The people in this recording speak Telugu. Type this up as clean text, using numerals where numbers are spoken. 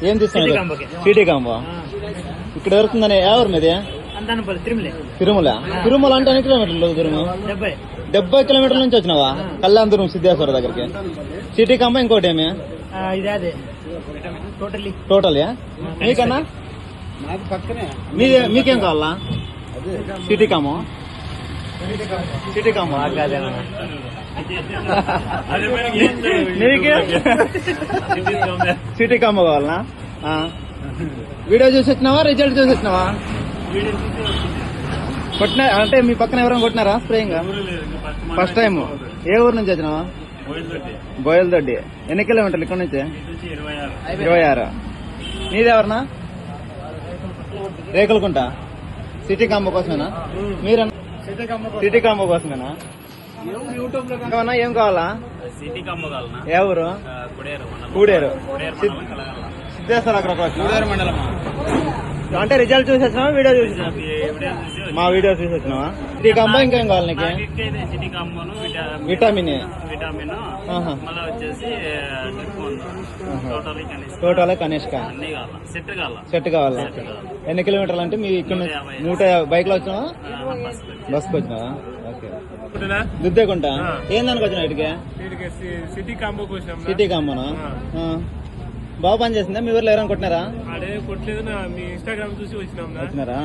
ఏం తీసుకున్నారు? City combo. ఇక్కడ దొరుకుతుందని ఎవరు మీది? తిరుమల. తిరుమల అంటే ఎన్ని కిలోమీటర్లు దూరము? 70 కిలోమీటర్ల నుంచి వచ్చినావా? కళ్యాణదుర్గం సిద్ధేశ్వర దగ్గరికి. సిటీ కాంబో ఇంకోటి ఏమి టోటల్? మీకన్నా మీకేం కావాలా? City combo. City combo city combo కావాలనా? వీడియో చూసి వచ్చినావా? రిజల్ట్ చూసి వచ్చినావా? కొట్టినా అంటే మీ పక్కన ఎవరైనా కొట్టినారా స్ప్రేయింగ్? First time. ఏ ఊరు నుంచి వచ్చినావా? బోయలదొడ్డి. ఎన్ని కిలోమీటర్లు ఇక్కడ నుంచి? 26. నీదెవరన్నా? రేకులకుంట. సిటీ కాంబో కోసమేనా మీరన్నా? సిటీ కాంబో కోసమేనా? ఇంకా ఏం కావాలా? ఏ ఊరు? కూడేరు. సిద్ధేశ్వర అక్కడ మండలం. అంటే రిజల్ట్ చూసి వచ్చినావా? వీడియో చూసి మా వీడియో చూసి వచ్చినావా? సిటీ కాంబో ఇంకేం కావాలి నీకు? విటామిన్. టోటల్ కనిష్క సెట్ కావాలా? ఎన్ని కిలోమీటర్లు అంటే మీ ఇక్కడ 150 బైక్ లో వచ్చినావా? బస్కి వచ్చినావా? ఓకే. దుద్దేకుంటా. ఏం దానికి వచ్చినావు ఇటుకే? సిటీ కాంబోనా? బాగా పని చేసిందా? మీ ఊర్లో ఎవరైనా కొట్టినారా? కొట్టలేదు, మీ ఇన్స్టాగ్రామ్ చూసి వచ్చినారా?